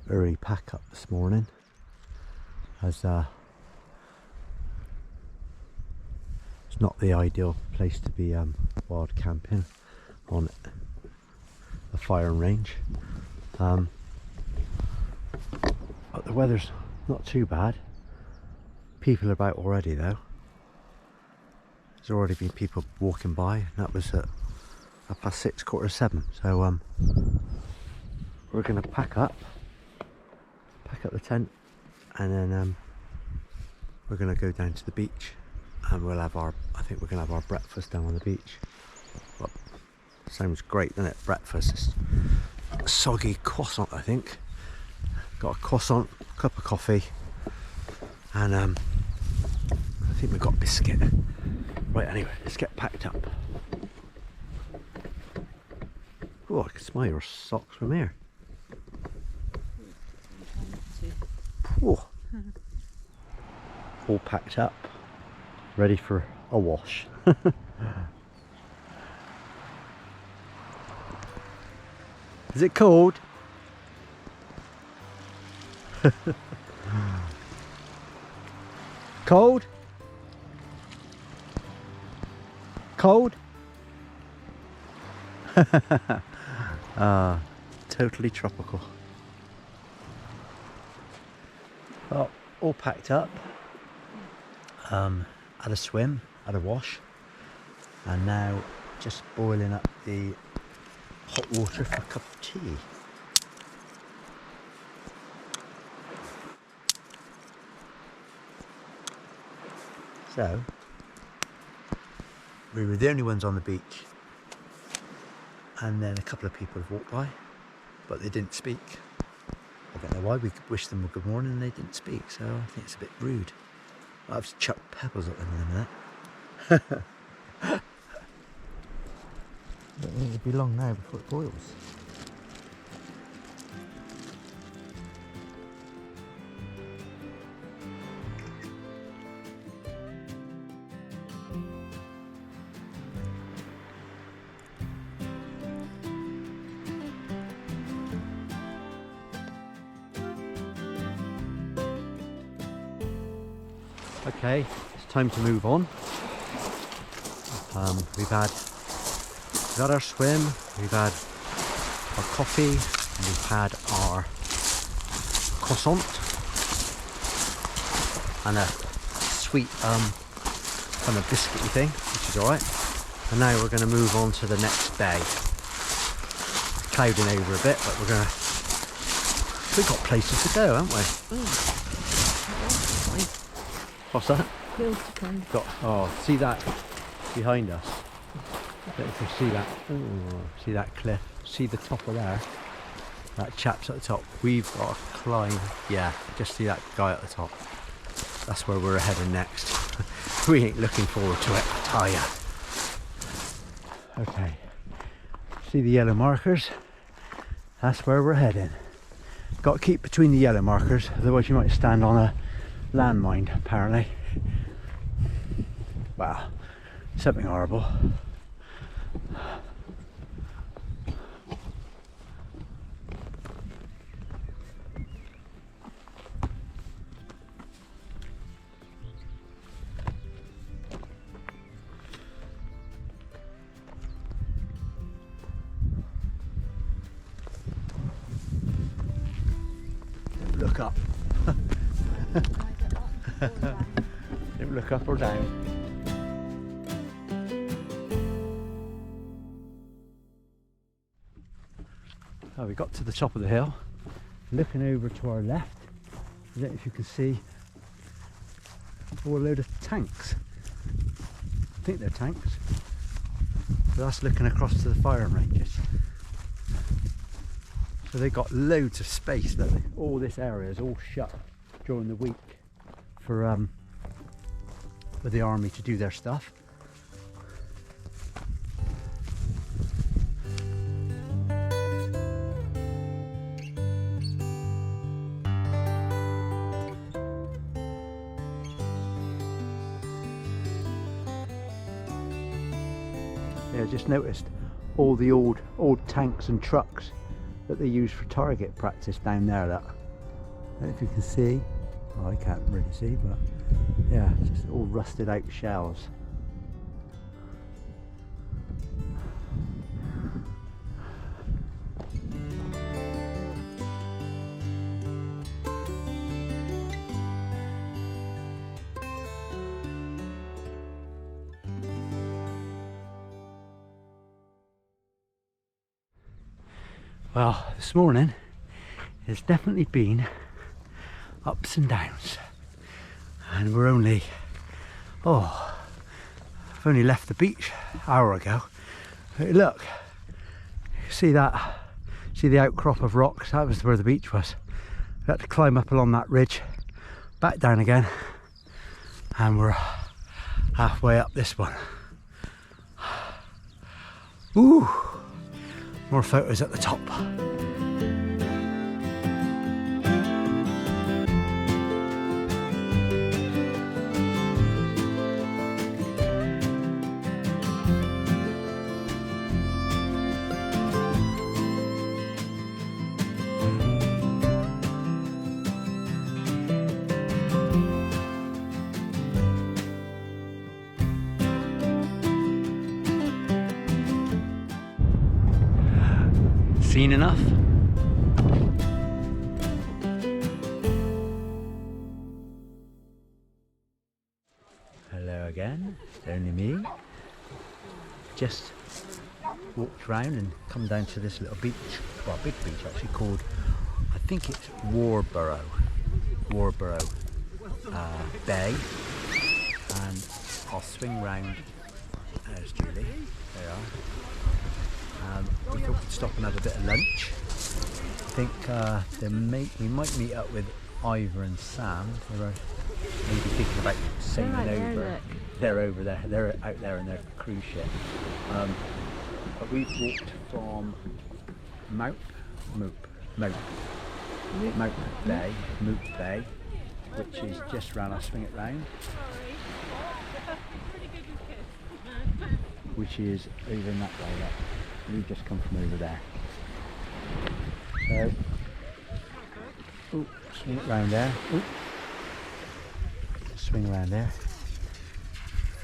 early pack up this morning, as it's not the ideal place to be wild camping on a firing range. But the weather's not too bad. People are about already though. There's already been people walking by, and that was at 6:30, 7:15. So we're going to pack up the tent, and then we're going to go down to the beach, and we'll have I think we're going to have our breakfast down on the beach. Well, sounds great, doesn't it? Breakfast. It's a soggy croissant, I think. Got a croissant, cup of coffee, and I think we've got a biscuit. Right, anyway, let's get packed up. Oh, I can smell your socks from here. Oh. All packed up, ready for a wash. Is it cold? Cold? Cold? Totally tropical. Well, all packed up. Had a swim, had a wash, and now just boiling up the hot water for a cup of tea. So, we were the only ones on the beach, and then a couple of people have walked by, but they didn't speak. I don't know why. We wished them a good morning and they didn't speak, so I think it's a bit rude. I've chucked pebbles at them in a minute. It'll be long now before it boils. Okay, it's time to move on. We've had our swim, we've had our coffee, and we've had our croissant, and a sweet kind of biscuity thing, which is alright. And now we're going to move on to the next bay. It's clouding over a bit, but we've got places to go, haven't we? What's that? Oh, see that behind us? I don't know if you see that. Ooh, see that cliff? See the top of there? That chap's at the top. We've got to climb. Yeah, just see that guy at the top. That's where we're heading next. We ain't looking forward to it, I tell ya. Okay. See the yellow markers? That's where we're heading. Got to keep between the yellow markers, otherwise you might stand on a landmine, apparently. Wow, something horrible. Look up. Don't look up or down. Oh, we got to the top of the hill. Looking over to our left, I don't know if you can see a load of tanks. I think they're tanks. So that's looking across to the firing ranges. So they've got loads of space. All this area is all shut during the week for the army to do their stuff. Yeah, just noticed all the old tanks and trucks that they use for target practice down there. That I don't know if you can see. Oh, I can't really see, but yeah, just all rusted out shells. Well, this morning there's definitely been ups and downs, and we're only, I've only left the beach an hour ago. But look, see that, see the outcrop of rocks? That was where the beach was. We had to climb up along that ridge, back down again, and we're halfway up this one. Ooh, more photos at the top. Seen enough? Hello again, it's only me. Just walked round and come down to this little beach, well, a big beach actually, called, I think it's Warborough Bay, and I'll swing round. There's Julie, there you are. We thought we'd stop and have a bit of lunch. I think we might meet up with Ivor and Sam. They were maybe thinking about sailing over. They're over there. They're out there in their cruise ship. But we've walked from Moop Bay, which is just round. I'll swing it round. Which is over in that way. Look. We've just come from over there. So, swing it round there. Swing around there.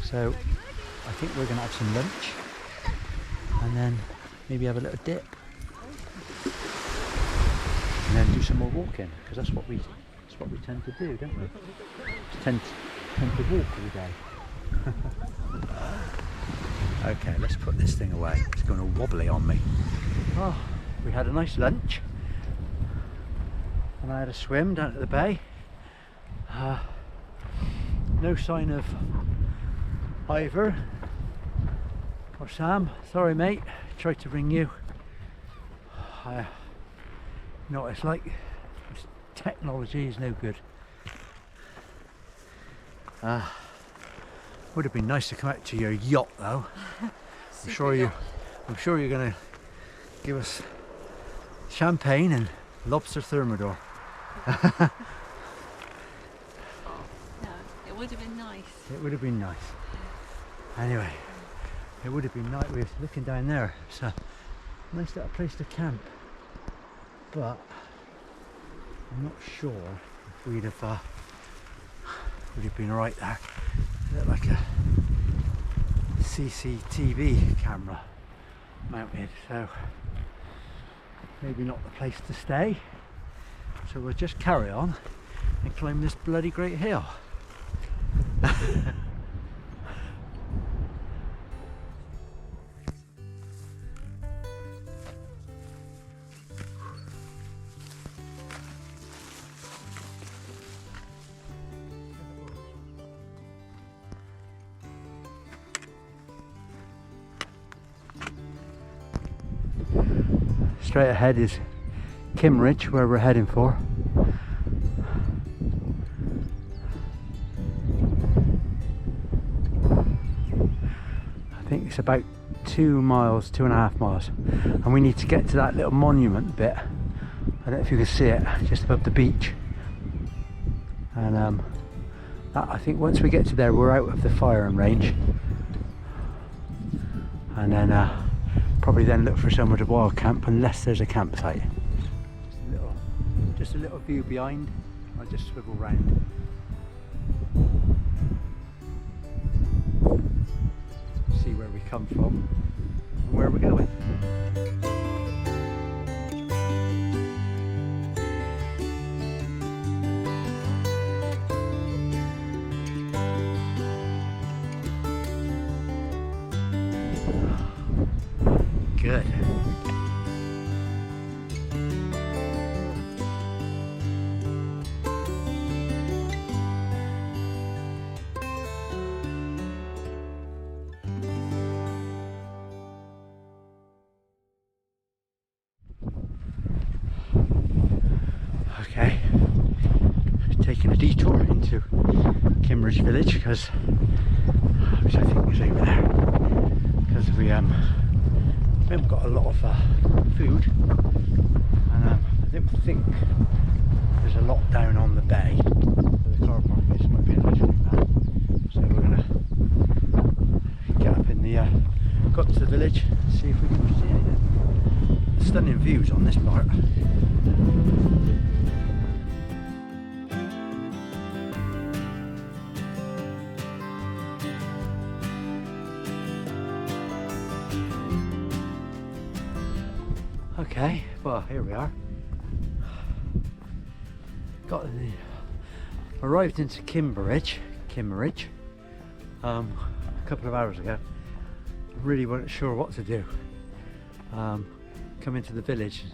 So, I think we're going to have some lunch, and then maybe have a little dip, and then do some more walking, because that's what we tend to do, don't we? Tend to walk all day. Okay, let's put this thing away. It's going all wobbly on me. Oh, we had a nice lunch, and I had a swim down at the bay. No sign of Ivor or Sam. Sorry, mate. Tried to ring you. You know what it's like. This technology is no good. Would have been nice to come out to your yacht, though. I'm sure you're going to give us champagne and lobster thermidor. No, it would have been nice. It would have been nice. Anyway, it would have been nice. We're looking down there. It's a nice little place to camp, but I'm not sure if we'd have been right there. Look like a CCTV camera mounted, so maybe not the place to stay. So we'll just carry on and climb this bloody great hill. Straight ahead is Kimmeridge, where we're heading for. I think it's about 2 miles, 2.5 miles, and we need to get to that little monument bit. I don't know if you can see it, just above the beach. And I think once we get to there, we're out of the firing range, and then probably then look for somewhere to wild camp, unless there's a campsite. just a little view behind. I'll just swivel round. See where we come from and where we're going. Good. Okay, taking a detour into Kimmeridge village because, which I think is over there, because we haven't got a lot of food, and I don't think there's a lot down on the bay where the car park is. Might be a nice route there. So we're gonna get up in the go up to the village, see if we can see anything. Stunning views on this part. Okay, well here we are. Arrived into Kimmeridge a couple of hours ago. Really weren't sure what to do. Come into the village,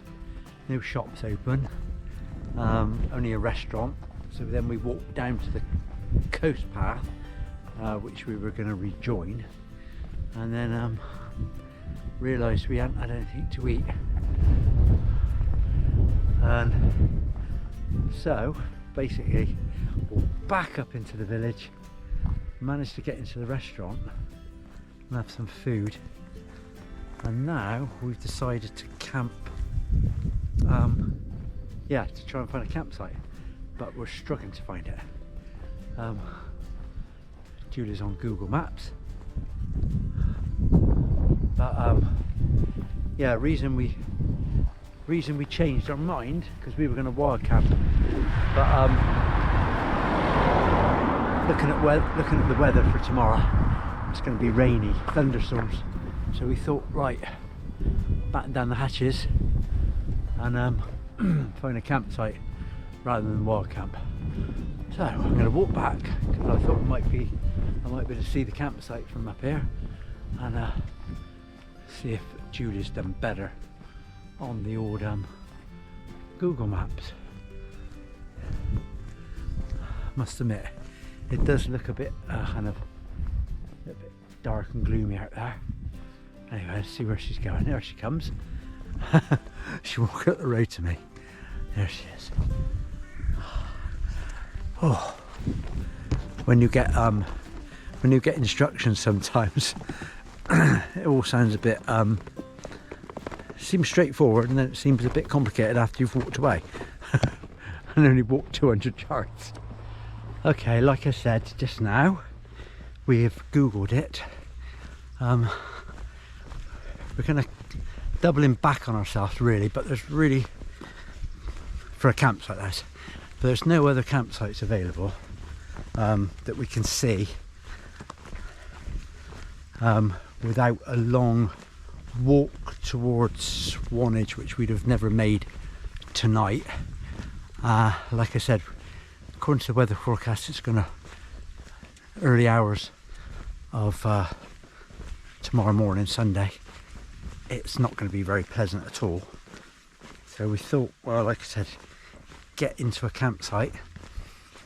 no shops open, only a restaurant. So then we walked down to the coast path, which we were going to rejoin, and then realised we hadn't had anything to eat. And so basically walked back up into the village, managed to get into the restaurant and have some food, and now we've decided to camp, yeah, to try and find a campsite, but we're struggling to find it. Julie's on Google Maps, but yeah, reason we changed our mind because we were going to wild camp, but looking at the weather for tomorrow, it's going to be rainy, thunderstorms. So we thought, right, batten down the hatches and find a campsite rather than wild camp. So I'm going to walk back because I thought I might be able to see the campsite from up here, and see if Julie's done better on the old Google Maps. Must admit, it does look a bit a bit dark and gloomy out there. Anyway, let's see where she's going. There she comes. She walked up the road to me. There she is. Oh, when you get instructions, sometimes it all sounds a bit seems straightforward, and then it seems a bit complicated after you've walked away and only walked 200 yards. Okay, like I said just now, we've Googled it. We're kind of doubling back on ourselves really, but there's really, for a campsite but there's no other campsites available that we can see without a long walk towards Swanage, which we'd have never made tonight. Like I said, according to the weather forecast, it's gonna early hours of tomorrow morning, Sunday, it's not going to be very pleasant at all. So we thought, well, like I said, get into a campsite.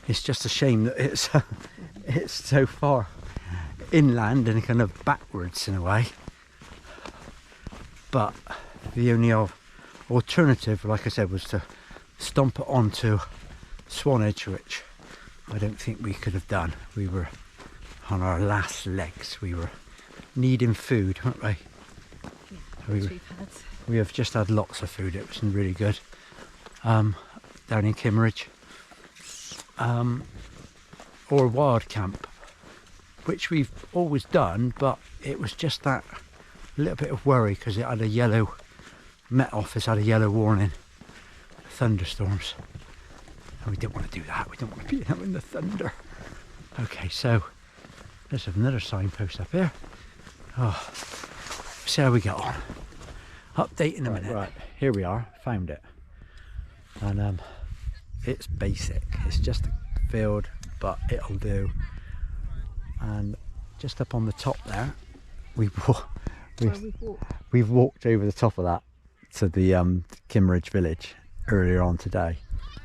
It's just a shame that it's so far inland and kind of backwards in a way. But the only alternative, like I said, was to stomp it onto Swanage, which I don't think we could have done. We were on our last legs. We were needing food, weren't we? Yeah, we have just had lots of food. It was really good down in Kimmeridge, or wild camp, which we've always done, but it was just that little bit of worry because it had a yellow Met Office had a yellow warning, thunderstorms. And we didn't want to do that. We didn't want to be out in the thunder. Okay, so there's another signpost up here. Oh, see how we get on. Update in a minute. Right, here we are. Found it. And it's basic. It's just a field, but it'll do. And just up on the top there, we've walked over the top of that to the Kimmeridge village earlier on today.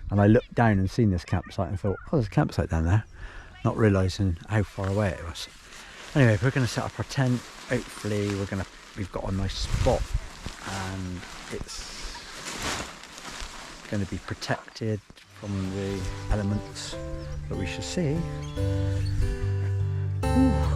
And I looked down and seen this campsite and thought, oh, there's a campsite down there, not realising how far away it was. Anyway, we're going to set up our tent. Hopefully we've got a nice spot and it's going to be protected from the elements that we shall see. Ooh.